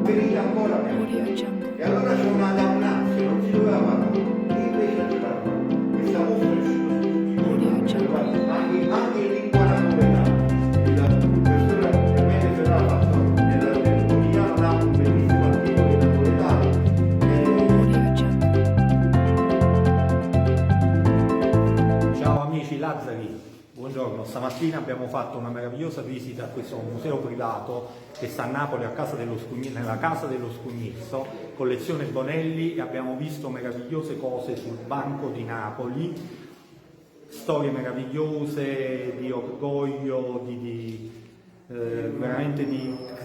Venire ancora e allora c'è una damnazio, non si doveva parlare, invece è arrivato questa mostra è uscita anche in lingua napoletana. Il professore Emanuele Ferrara ha fatto nel quotidiano Napoli un bellissimo articolo in napoletano. Ciao amici Lazzari, buongiorno. Stamattina abbiamo fatto una meravigliosa visita a questo museo privato che sta a Napoli nella casa dello Scugnizzo, collezione Bonelli, e abbiamo visto meravigliose cose sul Banco di Napoli, storie meravigliose di orgoglio, veramente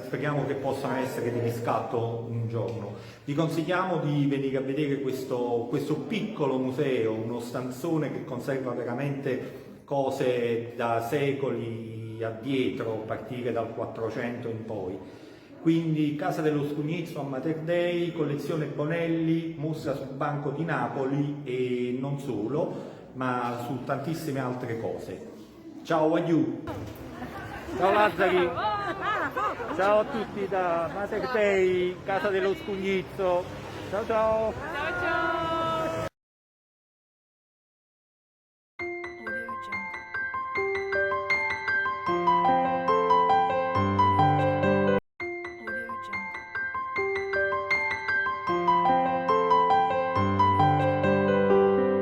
speriamo che possano essere di riscatto un giorno. Vi consigliamo di venire a vedere questo piccolo museo, uno stanzone che conserva veramente cose da secoli addietro, a partire dal 400 in poi. Quindi Casa dello Scugnizzo a Mater Dei, collezione Bonelli, mostra sul Banco di Napoli e non solo, ma su tantissime altre cose. Ciao, aiù! Ciao Lazzari! Ciao a tutti da Mater Dei, Casa dello Scugnizzo! Ciao ciao! Ciao ciao!